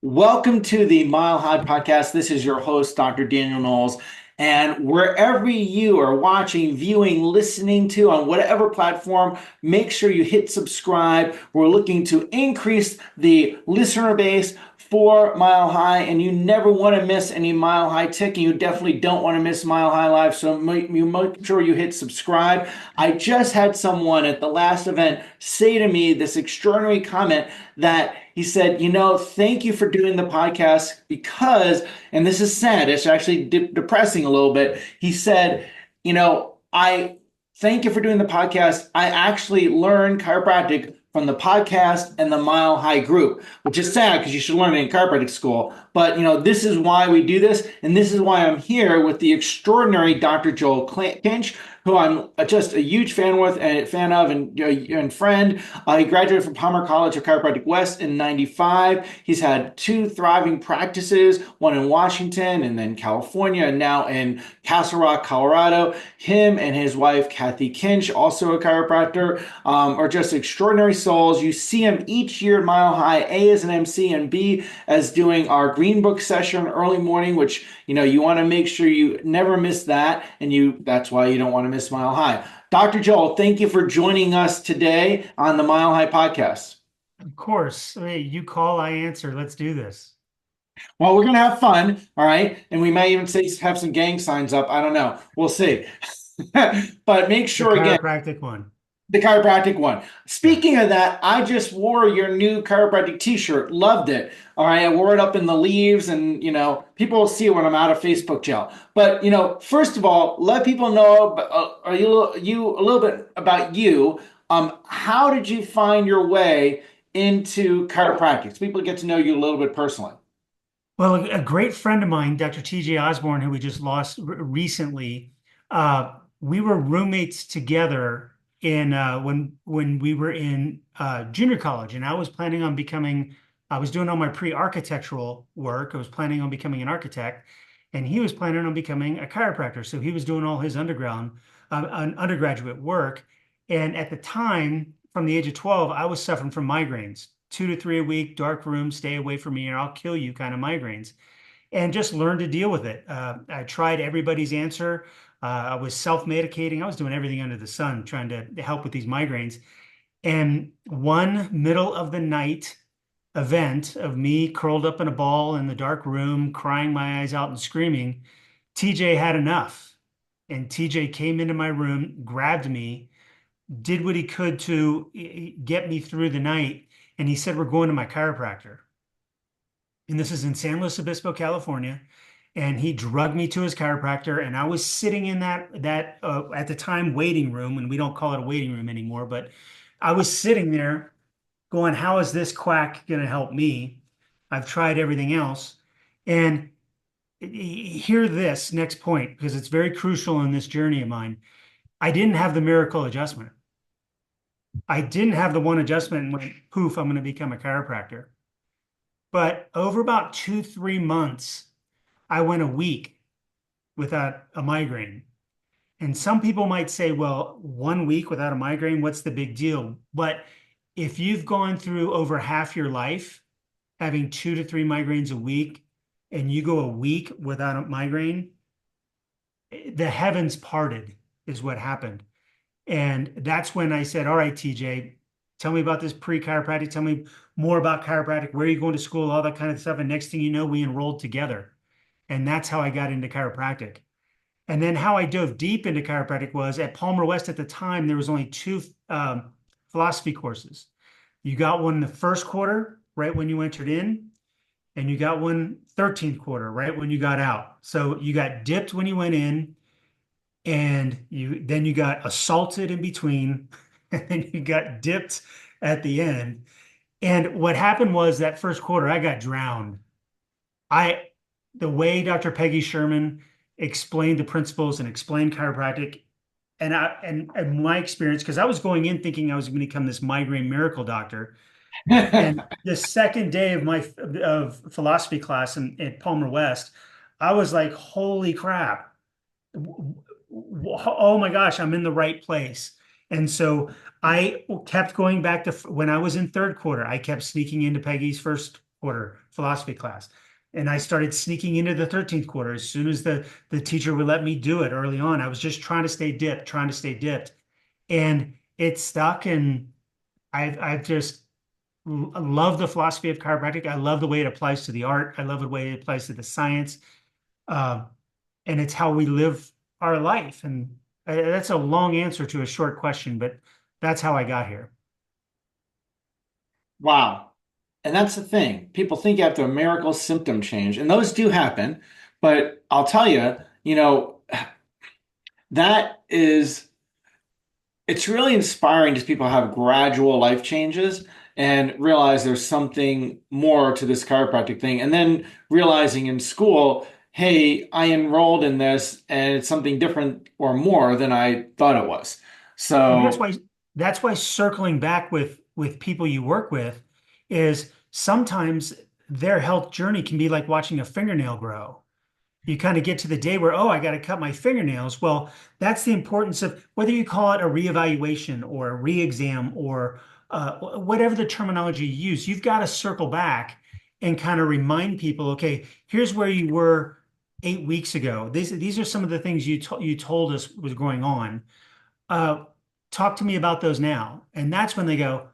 Welcome to the Mile High Podcast. This is your host, Dr. Daniel Knowles. And wherever you are watching, viewing, listening to on whatever platform, make sure you hit subscribe. We're looking to increase the listener base for Mile High, and you never want to miss any Mile High tick, and you definitely don't want to miss Mile High Live. So you make sure you hit subscribe. I just had someone at the last event say to me this extraordinary comment that he said, thank you for doing the podcast because, and this is sad, it's actually depressing a little bit. He said, I thank you for doing the podcast. I actually learned chiropractic from the podcast and the Mile High group, which is sad because you should learn it in chiropractic school. But, this is why we do this. And this is why I'm here with the extraordinary Dr. Joel Kinch, who I'm just a huge fan of, and friend. He graduated from Palmer College of Chiropractic West in '95. He's had two thriving practices, one in Washington and then California, and now in Castle Rock, Colorado. Him and his wife, Kathy Kinch, also a chiropractor, are just extraordinary souls. You see him each year at Mile High, A as an MC and B as doing our Greenbook session early morning, which you want to make sure you never miss that, and that's why you don't want to miss Mile High. Dr. Joel, thank you for joining us today on the Mile High podcast. Of course. Hey, you call, I answer. Let's do this. Well, we're gonna have fun, all right, and we may even have some gang signs up. I don't know. We'll see. But make The sure again. chiropractic one. The chiropractic one. Yeah. Speaking of that, I just wore your new chiropractic t-shirt. Loved it. All right. I wore it up in the leaves and, people will see it when I'm out of Facebook jail. But, first of all, let people know you a little bit about you. How did you find your way into chiropractic? So people get to know you a little bit personally. Well, a great friend of mine, Dr. TJ Osborne, who we just lost recently, we were roommates together in when we were in junior college, and I was doing all my pre-architectural work. I was planning on becoming an architect, and he was planning on becoming a chiropractor. So he was doing all his undergraduate work. And at the time, from the age of 12, I was suffering from migraines, 2 to 3 a week, dark room, stay away from me, or I'll kill you kind of migraines, and just learned to deal with it. I tried everybody's answer. I was self-medicating. I was doing everything under the sun, trying to help with these migraines. And one middle of the night event of me curled up in a ball in the dark room, crying my eyes out and screaming, TJ had enough. And TJ came into my room, grabbed me, did what he could to get me through the night. And he said, "We're going to my chiropractor." And this is in San Luis Obispo, California. And he drugged me to his chiropractor. And I was sitting in that at the time waiting room, and we don't call it a waiting room anymore, but I was sitting there going, how is this quack going to help me? I've tried everything else. And hear this next point, because it's very crucial in this journey of mine. I didn't have the miracle adjustment. I didn't have the one adjustment and went, poof, I'm going to become a chiropractor. But over about 2, 3 months, I went a week without a migraine. And some people might say, well, 1 week without a migraine, what's the big deal? But if you've gone through over half your life having 2 to 3 migraines a week, and you go a week without a migraine, the heavens parted is what happened. And that's when I said, all right, TJ, tell me about this pre-chiropractic. Tell me more about chiropractic. Where are you going to school? All that kind of stuff. And next thing you know, we enrolled together. And that's how I got into chiropractic. And then how I dove deep into chiropractic was at Palmer West at the time, there was only two philosophy courses. You got one in the first quarter, right when you entered in, and you got one 13th quarter, right when you got out. So you got dipped when you went in, and you got assaulted in between, and then you got dipped at the end. And what happened was that first quarter, I got drowned. The way Dr. Peggy Sherman explained the principles and explained chiropractic, and my experience, because I was going in thinking I was going to become this migraine miracle doctor. And the second day of my philosophy class at Palmer West, I was like, holy crap. Oh my gosh, I'm in the right place. And so I kept going back to when I was in third quarter, I kept sneaking into Peggy's first quarter philosophy class. And I started sneaking into the 13th quarter as soon as the teacher would let me do it early on. I was just trying to stay dipped, trying to stay dipped. And it stuck. And I've just love the philosophy of chiropractic. I love the way it applies to the art. I love the way it applies to the science. Uh, and it's how we live our life. And that's a long answer to a short question, but that's how I got here. Wow. And that's the thing. People think you have to a miracle symptom change, and those do happen. But I'll tell you, that is, it's really inspiring to people have gradual life changes and realize there's something more to this chiropractic thing. And then realizing in school, hey, I enrolled in this and it's something different or more than I thought it was. And So that's why circling back with people you work with is sometimes their health journey can be like watching a fingernail grow. You kind of get to the day where, oh, I got to cut my fingernails. Well, that's the importance of whether you call it a reevaluation or a re-exam or whatever the terminology you use, you've got to circle back and kind of remind people, okay, here's where you were 8 weeks ago. These are some of the things you told us was going on. Uh, Talk to me about those now. And that's when they go,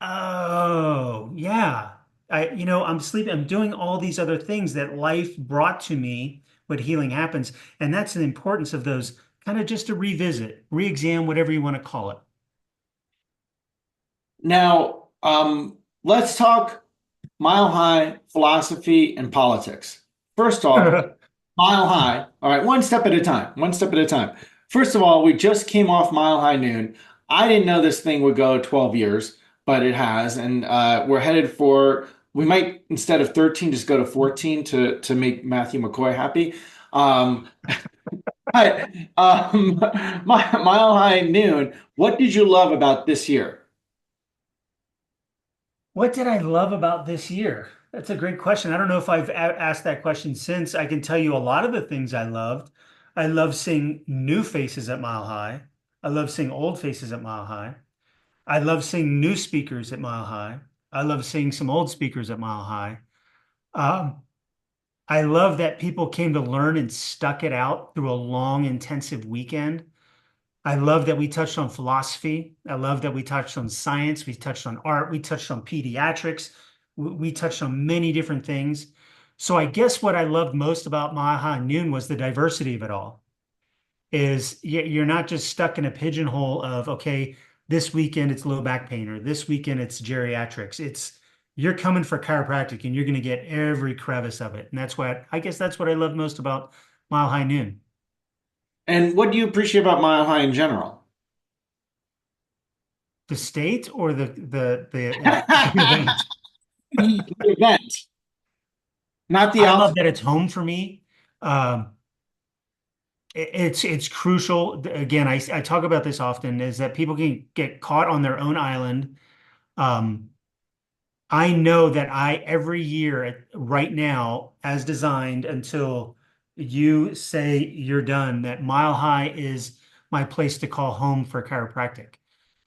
oh, yeah. I'm sleeping, I'm doing all these other things that life brought to me when healing happens. And that's the importance of those kind of just to revisit, re-exam, whatever you want to call now, let's talk mile high philosophy and politics. First off, it. Mile High. All right, one step at a time. One step at a time. First of all, we just came off Mile High Noon. I didn't know this thing would go 12 years, but it has, and we're headed for. We might instead of 13 just go to 14 to make Matthew McCoy happy. Um, but, Mile High Noon. What did you love about this year? What did I love about this year? That's a great question. I don't know if I've asked that question since. I can tell you a lot of the things I loved. I love seeing new faces at Mile High. I love seeing old faces at Mile High. I love seeing new speakers at Mile High. I love seeing some old speakers at Mile High. Um, I love that people came to learn and stuck it out through a long, intensive weekend. I love that we touched on philosophy. I love that we touched on science. We touched on art. We touched on pediatrics. We touched on many different things. So I guess what I loved most about Mile High Noon was the diversity of it all is you're not just stuck in a pigeonhole of, okay, this weekend it's low back pain or this weekend it's geriatrics. It's you're coming for chiropractic and you're going to get every crevice of it. And that's what I guess that's what I love most about Mile High Noon. And what do you appreciate about Mile High in general? The state or the event. The event, not the I love outfit. that it's home for me. Um, it's crucial. Again, I talk about this often, is that people can get caught on their own island. Um, I know that I every year right now, as designed until you say you're done, that Mile High is my place to call home for chiropractic.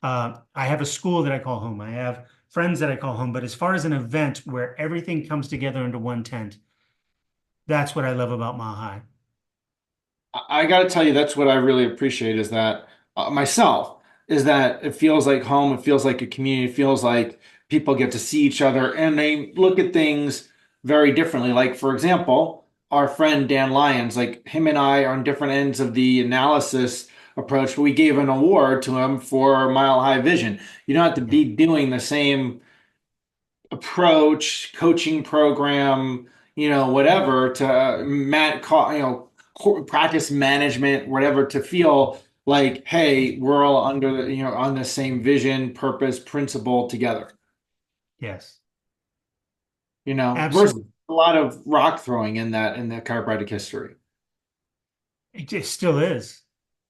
I have a school that I call home. I have friends that I call home. But as far as an event where everything comes together into one tent, that's what I love about Mile High. I got to tell you, that's what I really appreciate is that myself is that it feels like home. It feels like a community. It feels like people get to see each other and they look at things very differently. Like, for example, our friend Dan Lyons, like him and I are on different ends of the analysis approach, but we gave an award to him for Mile High Vision. You don't have to Yeah. be doing the same approach, coaching program, whatever to practice management, whatever, to feel like, hey, we're all under on the same vision, purpose, principle together, Yes, versus absolutely. a lot of rock throwing in the chiropractic history. It still is.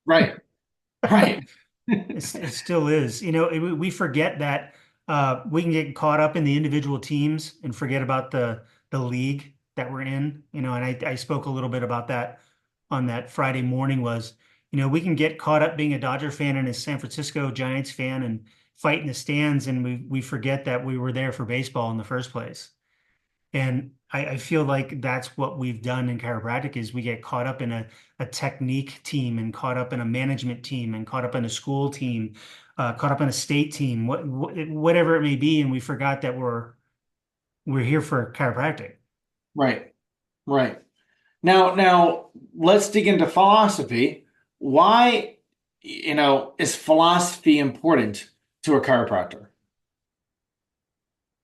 Right, right. It still is. We forget that we can get caught up in the individual teams and forget about the league that we're in. And I spoke a little bit about that on that Friday morning was, we can get caught up being a Dodger fan and a San Francisco Giants fan and fight in the stands, and we forget that we were there for baseball in the first place. And I feel like that's what we've done in chiropractic is we get caught up in a technique team and caught up in a management team and caught up in a school team, caught up in a state team, whatever it may be, and we forgot that we're here for chiropractic. Right. Right. Now let's dig into philosophy. Why, is philosophy important to a chiropractor?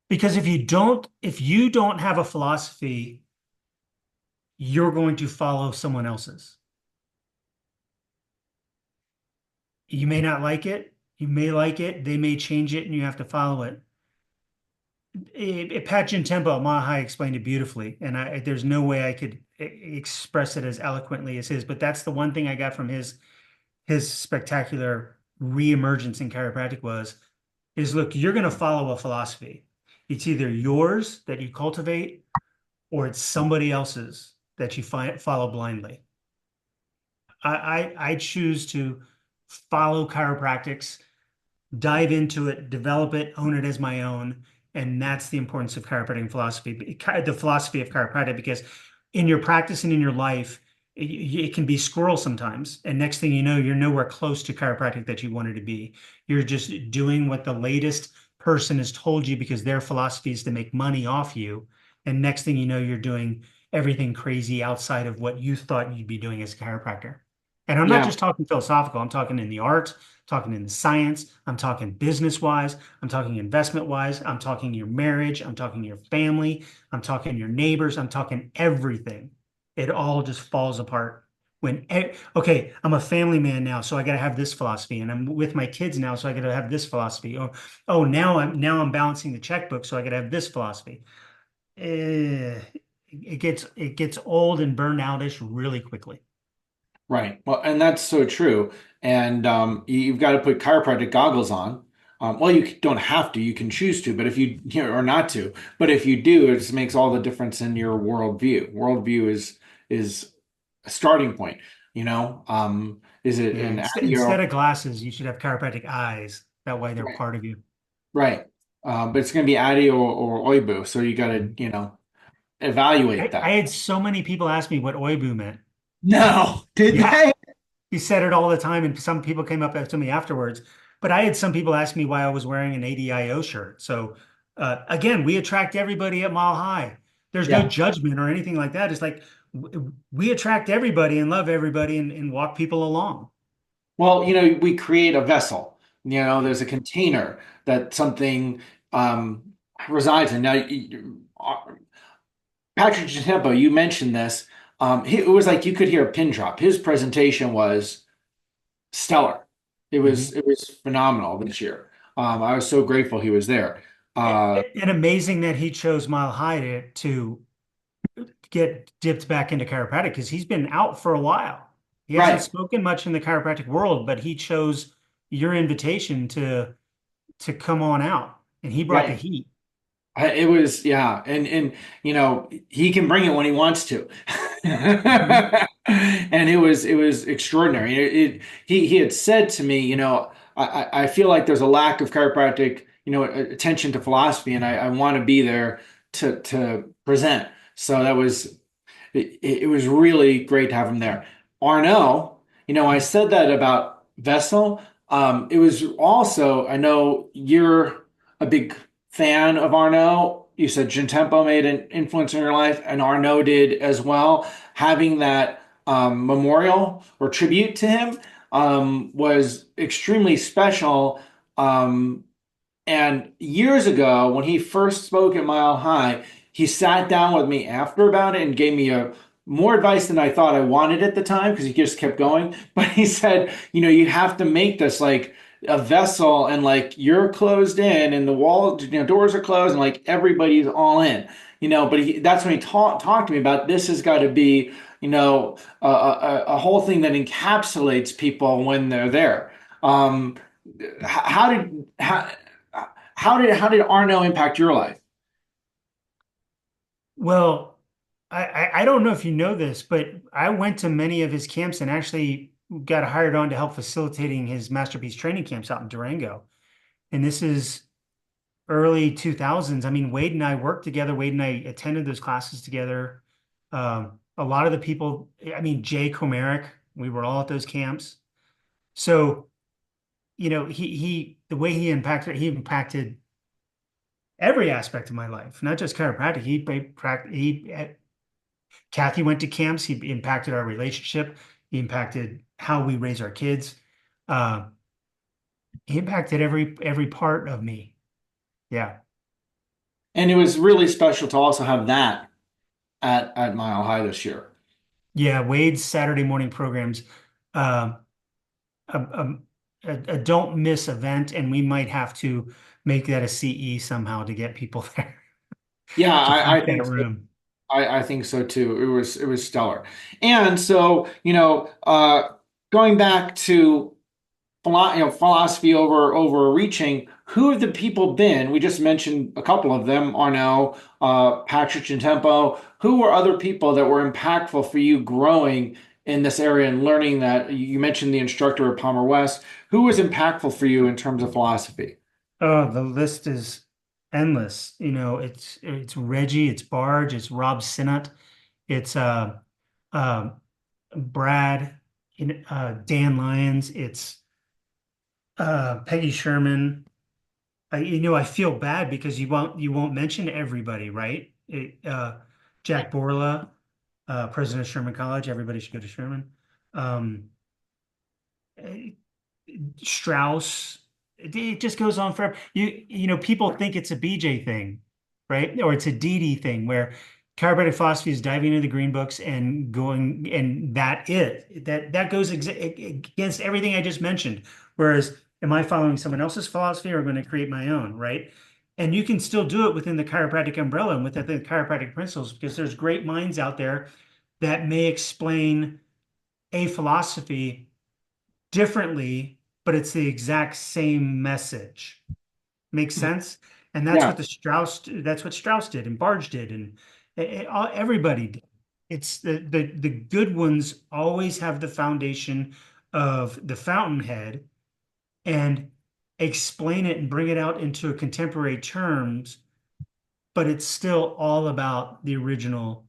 Because if you don't have a philosophy, you're going to follow someone else's. You may not like it, you may like it, they may change it, and you have to follow it. Pat Tempo at Mile High explained it beautifully, and there's no way I could express it as eloquently as his. But that's the one thing I got from his spectacular reemergence in chiropractic is look, you're going to follow a philosophy. It's either yours that you cultivate, or it's somebody else's that you follow blindly. I choose to follow chiropractics, dive into it, develop it, own it as my own. And that's the importance of chiropractic and philosophy, the philosophy of chiropractic, because in your practice and in your life, it can be squirrel sometimes. And next thing you know, you're nowhere close to chiropractic that you wanted to be. You're just doing what the latest person has told you because their philosophy is to make money off you. And next thing you know, you're doing everything crazy outside of what you thought you'd be doing as a chiropractor. And I'm not Yeah. just talking philosophical, I'm talking in the art, talking in the science, I'm talking business wise, I'm talking investment wise, I'm talking your marriage, I'm talking your family, I'm talking your neighbors, I'm talking everything. It all just falls apart when, okay, I'm a family man now, so I got to have this philosophy, and I'm with my kids now, so I got to have this philosophy. Or, oh, now I'm balancing the checkbook, so I got to have this philosophy. It gets old and burned outish really quickly. Right. Well, and that's so true. And you've got to put chiropractic goggles on. Well, you don't have to, you can choose to, but if or not to, but if you do, it just makes all the difference in your worldview. Worldview is a starting point, you know? Is it Yeah, an instead your of glasses, you should have chiropractic eyes. That way they're right, part of you. right. But it's going to be Addy or Oibu, so you got to, Mhm. evaluate I that. had so many people ask me what oibu meant. No, did Yeah, they? he said it all the time, and some people came up to me afterwards. But I had some people ask me why I was wearing an ADIO shirt. So again, we attract everybody at Mile High. There's no Yeah. judgment or anything like that. It's like we attract everybody and love everybody and walk people along. Well, we create a vessel. There's a container that something resides in. Now, Patrick Tempo, you mentioned this. It was like you could hear a pin drop. His presentation was stellar. It was Mhm. it was phenomenal this year. I was so grateful he was there. Uh, And amazing that he chose Mile High to get dipped back into chiropractic because he's been out for a while. He hasn't right, spoken much in the chiropractic world, but he chose your invitation to come on out, and he brought the right. heat. It was, yeah, and he can bring it when he wants to, Mhm. and it was extraordinary. He had said to me, I feel like there's a lack of chiropractic, attention to philosophy, and I want to be there to present. So it was really great to have him there. Arnaud, I said that about Vessel. It was also, I know you're a big fan of Arnaud. You said Gentempo made an influence in your life, and Arnaud did as well. Having that memorial or tribute to him was extremely special. Um, and years ago, when he first spoke at Mile High, he sat down with me after about it and gave me a more advice than I thought I wanted at the time because he just kept going. But he said, you have to make this like a vessel and like you're closed in and the wall, doors are closed and like everybody's all in, but that's when he talked to me about this has got to be, a whole thing that encapsulates people when they're there. Um, how did how did Arno impact your life? Well, I don't know if you know this, but I went to many of his camps and actually got hired on to help facilitating his masterpiece training camps out in Durango. And this is early 2000s. I mean, Wade and I worked together. Wade and I attended those classes together. A lot of the people, I mean, Jay Comerick, we were all at those camps. So, the way he impacted every aspect of my life, not just chiropractic. Kathy went to camps. He impacted our relationship. He impacted how we raise our kids. Uh, he impacted every part of me. Yeah. And it was really special to also have that at Mile High this year. Yeah, Wade's Saturday morning programs, uh, a, a don't miss event, and we might have to make that a CE somehow to get people there Yeah, to I pack think that so. room. I think so too. It was stellar. And so, going back to philosophy over overreaching, who have the people been? We just mentioned a couple of them, Arno, Patrick and Tempo. Who were other people that were impactful for you growing in this area and learning that you mentioned the instructor at Palmer West. Who was impactful for you in terms of philosophy? Oh, the list is endless. It's Reggie, it's Barge, it's Rob Sinnott, it's uh, Brad, Dan Lyons, it's Peggy Sherman. I feel bad because you won't mention everybody, right? Jack Borla, president of Sherman College. Everybody should go to Sherman. Um, eh, Strauss. It just goes on forever. People think it's a BJ thing, right? Or it's a DD thing where chiropractic philosophy is diving into the green books and going, and that goes against everything I just mentioned. Whereas, am I following someone else's philosophy or going to create my own, right? And you can still do it within the chiropractic umbrella and within the chiropractic principles because there's great minds out there that may explain a philosophy differently, but it's the exact same message. Makes sense? And Yeah, that's what Strauss did and Barge did and everybody did. It's the good ones always have the foundation of the fountainhead and explain it and bring it out into contemporary terms, but it's still all about the original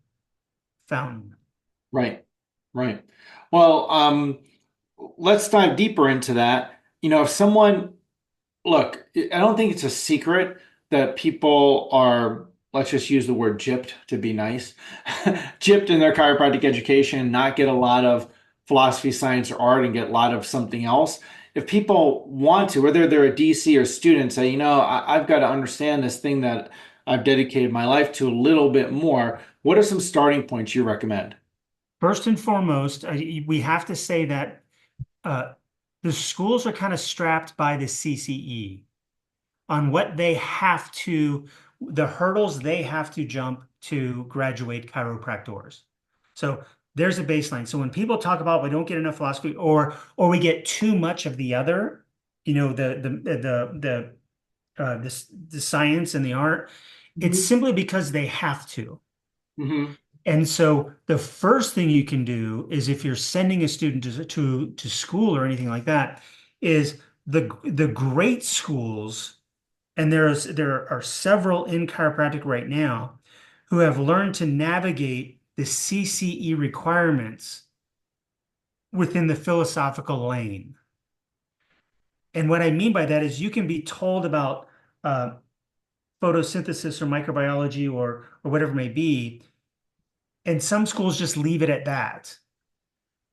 fountain. right, right. Well, let's dive deeper into that. If someone Look, I don't think it's a secret that people are, let's just use the word gypped to be nice, gypped in their chiropractic education, not get a lot of philosophy, science, or art and get a lot of something else. If people want to, whether they're a DC or student, say, I've got to understand this thing that I've dedicated my life to a little bit more. What are some starting points you recommend? First and foremost, we have to say that uh, the schools are kind of strapped by the CCE on what they have to, the hurdles they have to jump to graduate chiropractors. So there's a baseline. So when people talk about we don't get enough philosophy or we get too much of the other, the science and the art, it's Hmm. simply because they have to. Hmm. And so the first thing you can do is if you're sending a student to school or anything like that, is the great schools, and there are several in chiropractic right now who have learned to navigate the CCE requirements within the philosophical lane. And what I mean by that is you can be told about uh, photosynthesis or microbiology or whatever it may be, and some schools just leave it at that.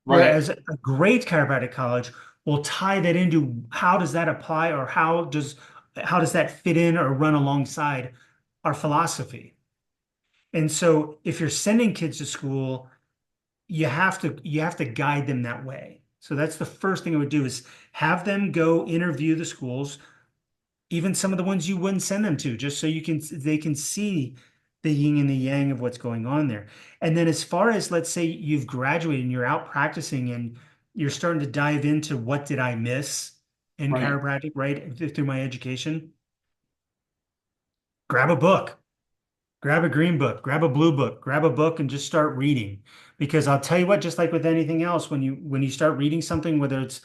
Right, Whereas a great chiropractic college will tie that into how does that apply or how does that fit in or run alongside our philosophy. And so if you're sending kids to school, you have to guide them that way. So that's the first thing I would do is have them go interview the schools, even some of the ones you wouldn't send them to, just so they can see the yin and the yang of what's going on there. And then as far as let's say you've graduated and you're out practicing and you're starting to dive into what did I miss in right. chiropractic, right? Through my education, grab a book, grab a green book, grab a blue book, grab a book and just start reading. Because I'll tell you what, just like with anything else, when you start reading something, whether it's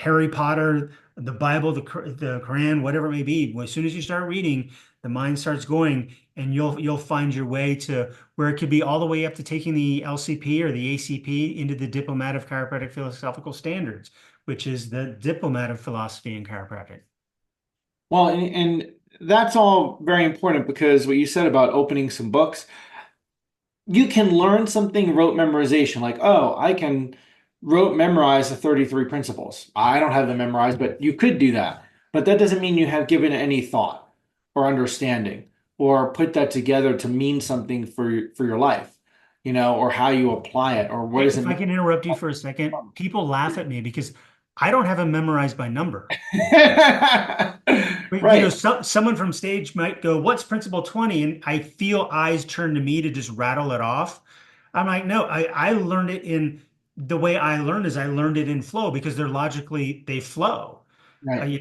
Harry Potter, the Bible, the Quran, whatever it may be. As soon as you start reading, the mind starts going, and you'll find your way to where it could be all the way up to taking the LCP or the ACP into the Diplomat of Chiropractic Philosophical Standards, which is the diplomat of philosophy in chiropractic. Well, and that's all very important because what you said about opening some books, you can learn something rote memorization, like, oh, I can rote memorize the 33 principles. I don't have them memorized, but you could do that. But that doesn't mean you have given it any thought or understanding or put that together to mean something for your life, or how you apply it or what Hey, does it if I mean? can interrupt you for a second, people laugh at me because I don't have them memorized by number. But, Right, someone from stage might go, "What's principle 20?" And I feel eyes turn to me to just rattle it off. I'm like, no, I learned it in the way I learned is I learned it in flow because they flow. right,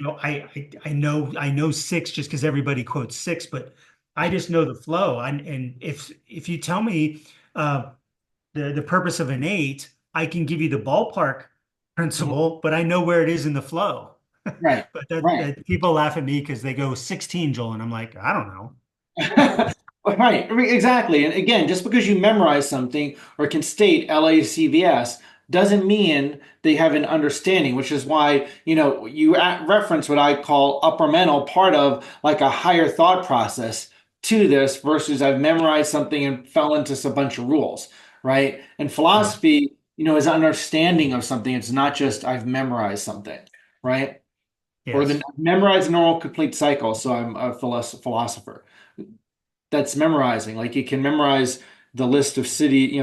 I know six just because everybody quotes six, but I just know the flow. And if you tell me the purpose of an eight, I can give you the ballpark mhm, principle, but I know where it is in the flow. right, But that, right. that people laugh at me because they go 16, Joel, and I'm like, I don't know. Right, exactly. And again, just because you memorize something or can state LACVS doesn't mean they have an understanding, which is why, you reference what I call upper mental, part of like a higher thought process to this versus I've memorized something and fell into a bunch of rules, right? And Yeah. philosophy, is understanding of something. It's not just I've memorized something, right? Or the Yes. memorize normal complete cycle. So I'm a philosopher that's memorizing. Like you can memorize the list of city,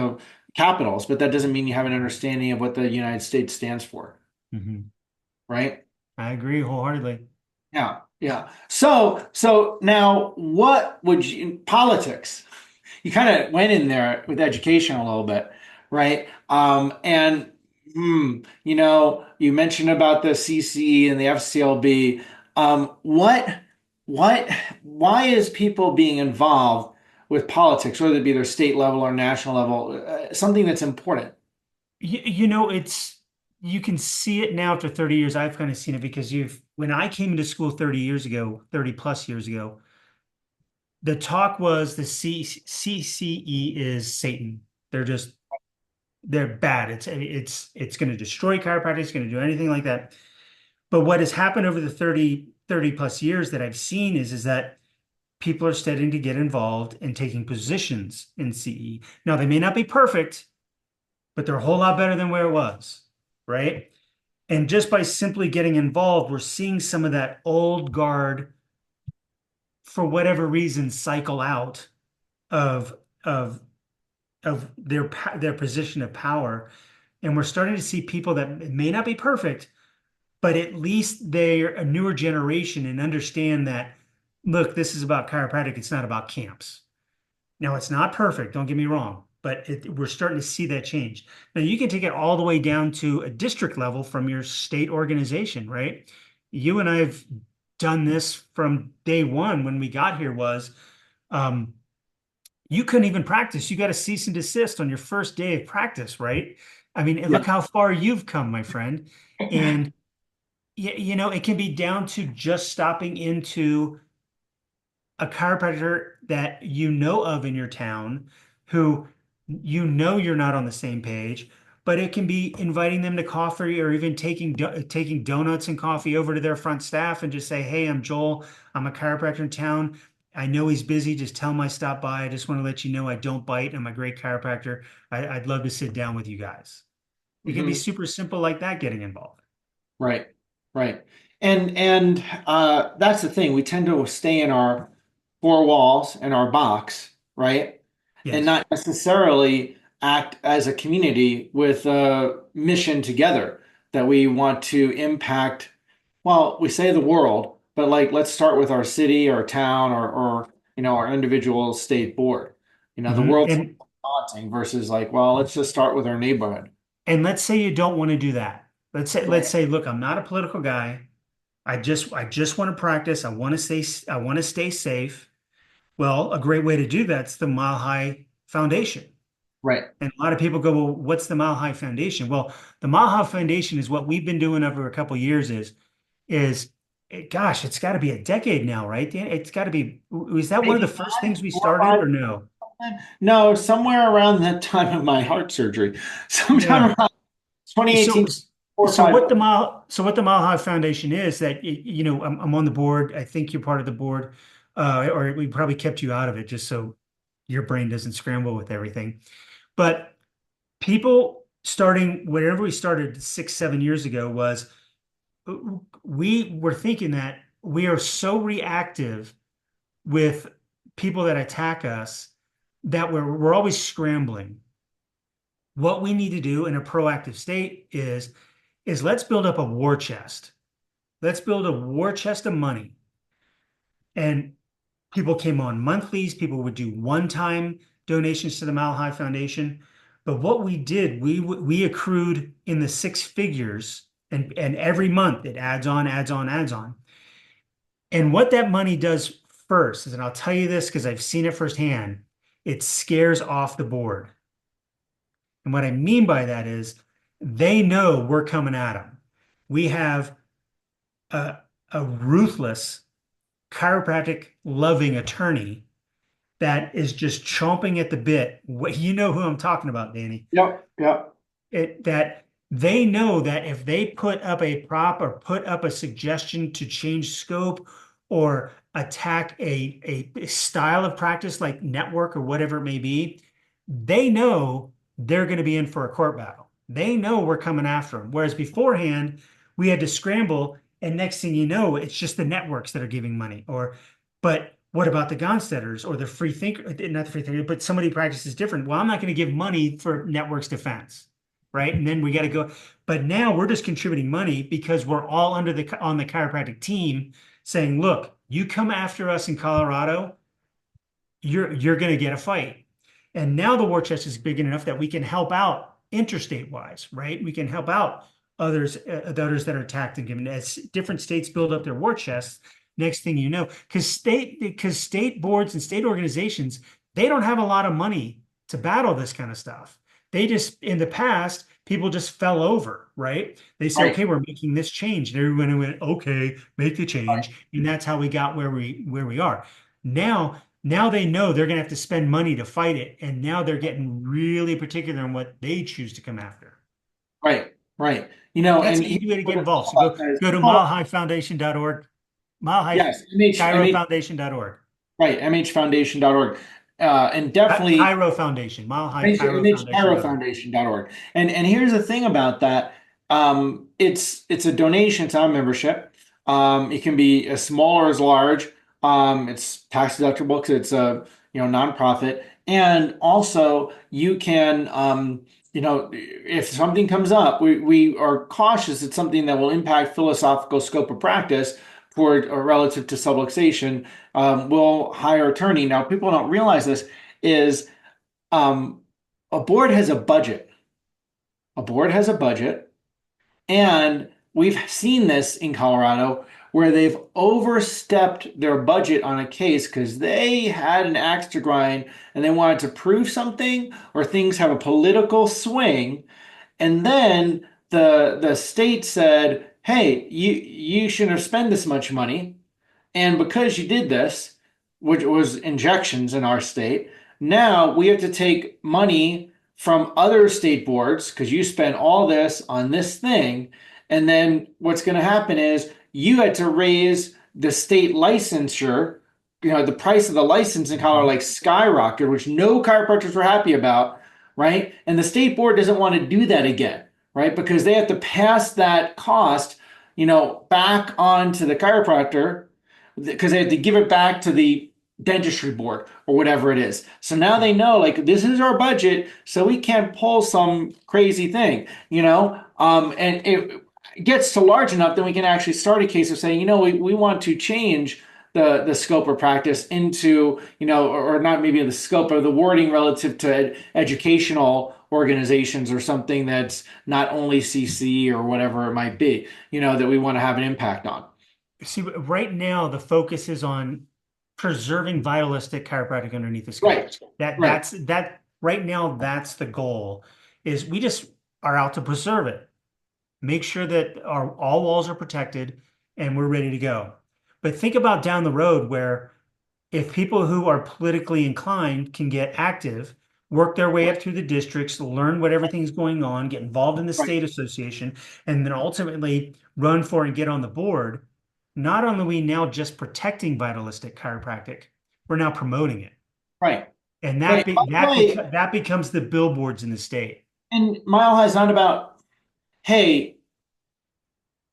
capitals, but that doesn't mean you have an understanding of what the United States stands for, Hmm. right? I agree wholeheartedly. Yeah, yeah. So now what would you politics? You kind of went in there with education a little bit, right? And you mentioned about the CCE and the FCLB. What, what, why is people being involved with politics, whether it be their state level or national level, something that's important? You can see it now after 30 years. I've kind of seen it because when I came into school 30 years ago, 30 plus years ago, the talk was the CCE is Satan. They're just they're bad. It's going to destroy chiropractic. It's going to do anything like that. But what has happened over the 30 plus years that I've seen is that people are starting to get involved and taking positions in CE. Now, they may not be perfect, but they're a whole lot better than where it was, right? And just by simply getting involved, we're seeing some of that old guard, for whatever reason, cycle out of of of their position of power. And we're starting to see people that may not be perfect, but at least they're a newer generation and understand that, look, this is about chiropractic. It's not about camps. Now, it's not perfect, don't get me wrong, but we're starting to see that change. Now, you can take it all the way down to a district level from your state organization, right? You and I have done this from day one when we got here was um, you couldn't even practice. You got a cease and desist on your first day of practice, right? I mean, Yeah. look how far you've come, my friend. And it can be down to just stopping into a chiropractor that you know of in your town who you're not on the same page, but it can be inviting them to coffee or even taking donuts and coffee over to their front staff and just say, "Hey, I'm Joel. I'm a chiropractor in town. I know he's busy. Just tell him I stopped by. I just want to let you know I don't bite. I'm a great chiropractor. I'd love to sit down with you guys." It can be Mhm. super simple like that, getting involved. Right, right. And that's the thing. We tend to stay in our four walls and our box, right? And Yes. not necessarily act as a community with a mission together that we want to impact, well, we say the world, but like let's start with our city or town or our individual state board. The Mhm. world's And daunting versus like, well, let's just start with our neighborhood. And let's say you don't want to do that. Let's Right. say, look, I'm not a political guy. I just want to practice. I want to stay safe. Well, a great way to do that's the Mile High Foundation. Right. And a lot of people go, well, what's the Mile High Foundation? Well, the Mile High Foundation is what we've been doing over a couple of years is gosh, it's got to be a decade now, right? It's got to be, was that one of the Maybe first things we 5, started or no? 4, 5. No, somewhere around the time of my heart surgery, sometime Yeah. around So, 2018, 4 or 5. so what the Mile High Foundation is that, I'm on the board. I think you're part of the board, or we probably kept you out of it just so your brain doesn't scramble with everything. But people starting whenever we started 6, 7 years ago was we were thinking that we are so reactive with people that attack us that we're always scrambling. What we need to do in a proactive state is let's build up a war chest. Let's build a war chest of money. And people came on monthlies, people would do one-time donations to the Mile High Foundation. But what we did, we accrued in the six figures, and every month it adds on, adds on, adds on. And what that money does first is, and I'll tell you this because I've seen it firsthand, it scares off the board. And what I mean by that is they know we're coming at them. We have a, a ruthless chiropractic loving attorney that is just chomping at the bit. You know who I'm talking about, Danny. Yep, yep. That they know that if they put up a prop or put up a suggestion to change scope or attack a style of practice like network or whatever it may be, they know they're going to be in for a court battle. They know we're coming after them. Whereas beforehand, we had to scramble, and next thing you know, it's just the networks that are giving money. But what about the Gonsteaders or the free thinker? Not the free thinker, but somebody practices different. Well, I'm not going to give money for networks defense, right? And then we got to go. But now we're just contributing money because we're all on the chiropractic team, saying, look, you come after us in Colorado, you're going to get a fight. And now the war chest is big enough that we can help out interstate wise, right? We can help out others that are attacked and given as different states build up their war chests. Next thing you know, because state boards and state organizations, they don't have a lot of money to battle this kind of stuff. They just, in the past, people just fell over, right? They said, Right, okay, we're making this change. And everyone went, okay, make the right, change. And that's how we got where we are. Now they know they're going to have to spend money to fight it. And now they're getting really particular on what they choose to come after. right, right. That's And an here's easy way to what get I love involved. So about go that is go to people, milehighfoundation.org, yes, MH, milehighchirofoundation.org. right, mhfoundation.org. And definitely Chiro Foundation, Mile High Chiro Foundation.org. MHChiroFoundation.org. And here's the thing about that. It's a donation, it's not a membership. It can be as small or as large. It's tax deductible because it's a nonprofit. And also you can if something comes up, we are cautious it's something that will impact philosophical scope of practice toward or relative to subluxation. We'll hire attorney. Now, people don't realize this is um, a board has a budget. A board has a budget, and we've seen this in Colorado where they've overstepped their budget on a case because they had an axe to grind and they wanted to prove something or things have a political swing. And then the state said, "Hey, you shouldn't have spent this much money." And because you did this, which was injections in our state, now we have to take money from other state boards because you spent all this on this thing. And then what's going to happen is you had to raise the state licensure. The price of the license in Colorado like skyrocketed, which no chiropractors were happy about, right? And the state board doesn't want to do that again, right? Because they have to pass that cost, back onto the chiropractor because they have to give it back to the dentistry board or whatever it is. So now they know like this is our budget, so we can't pull some crazy thing. And it gets to large enough, then we can actually start a case of saying, we want to change the scope of practice into, or not maybe the scope of the wording relative to educational organizations or something that's not only CC or whatever it might be, that we want to have an impact on. See, right now the focus is on preserving vitalistic chiropractic underneath the scope. Right, That right, that's that right now, that's the goal, is we just are out to preserve it. Make sure that our all walls are protected and we're ready to go. But think about down the road where if people who are politically inclined can get active, work their way up through the districts, learn what everything's going on, get involved in the Right. state association, and then ultimately run for and get on the board, not only are we now just protecting vitalistic chiropractic, we're now promoting it. Right. And Right. By the way, that becomes the billboards in the state. and Mile High is not about, hey,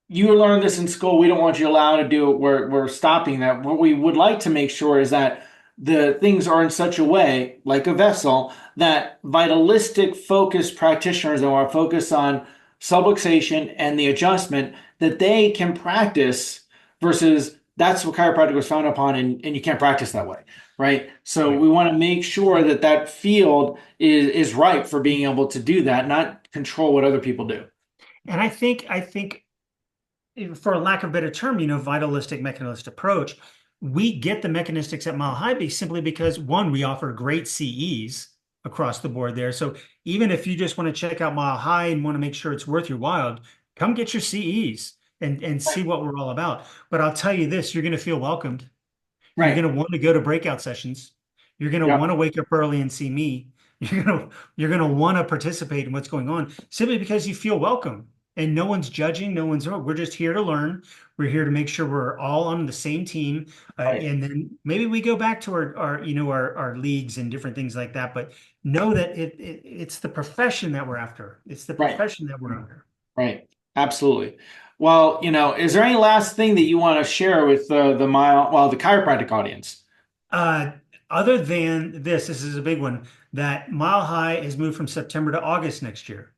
you learned this in school. We don't want you allowed to do it. We're stopping that. What we would like to make sure is that the things are in such a way, like a vessel, that vitalistic focused practitioners that want to focus on subluxation and the adjustment that they can practice versus that's what chiropractic was founded upon, and you can't practice that way, right? So Right. we want to make sure that that field is ripe for being able to do that, not control what other people do. And I think for lack of a better term, vitalistic mechanist approach, we get the mechanistics at Mile High simply because one, we offer great CEs across the board there. So even if you just want to check out Mile High and want to make sure it's worth your while, come get your CEs and see what we're all about. But I'll tell you this, you're going to feel welcomed. You're Right. going to want to go to breakout sessions. You're going to want Yep. to wake up early and see me. You're going to want to participate in what's going on simply because you feel welcome. And no one's judging, we're just here to learn. We're here to make sure we're all on the same team. Right. And then maybe we go back to our leagues and different things like that. But know that it's the profession that we're after. It's the Right. profession that we're after. Right. Absolutely. Well, is there any last thing that you want to share with the chiropractic audience? Uh, Other than this is a big one, that Mile High is moved from September to August next year,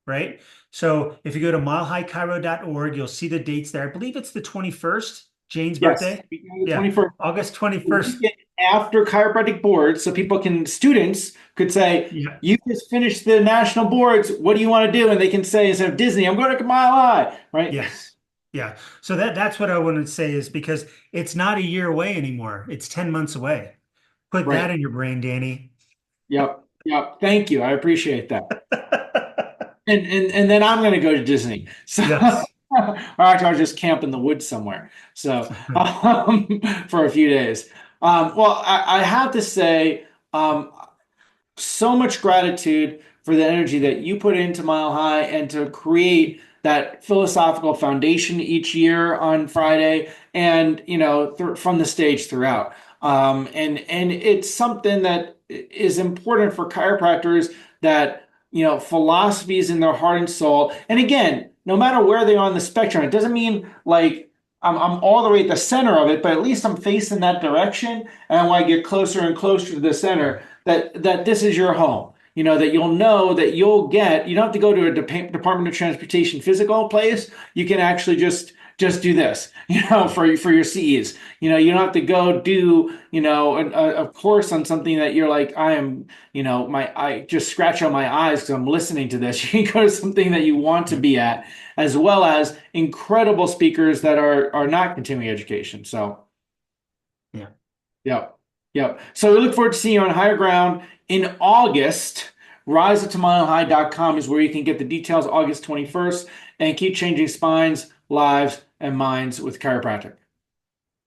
right? So if you go to milehighchiro.org, you'll see the dates there. I believe it's the 21st, Jane's Yes. birthday. The Yeah, 21st. August The 21st. weekend after chiropractic boards, so students could say, Yeah, you just finished the national boards. What do you want to do? And they can say, instead of Disney, I'm going to Mile High, right? yes. Yeah. So that's what I wanted to say is because it's not a year away anymore. It's 10 months away. Put that Right. in your brain, Danny. Yep. Yep. Thank you. I appreciate that. And then I'm going to go to Disney. So, Yes. or actually, I'll just camp in the woods somewhere. So, for a few days. Well, I have to say, so much gratitude for the energy that you put into Mile High and to create that philosophical foundation each year on Friday, and from the stage throughout. And it's something that is important for chiropractors, that philosophy is in their heart and soul. And again, no matter where they are on the spectrum, it doesn't mean like I'm all the way at the center of it, but at least I'm facing that direction, and I want to get closer and closer to the center. That this is your home. That you'll know that you don't have to go to a Department of Transportation physical place. You can actually just do this, for your CEs. You don't have to go do, a course on something that you're like, I just scratch out my eyes because I'm listening to this. You can go to something that you want to be at, as well as incredible speakers that are not continuing education. So, Yeah. yep. Yep. So we look forward to seeing you on higher ground in August. RiseUpToMileHigh.com is where you can get the details, August 21st, and keep changing spines, lives, and minds with chiropractic.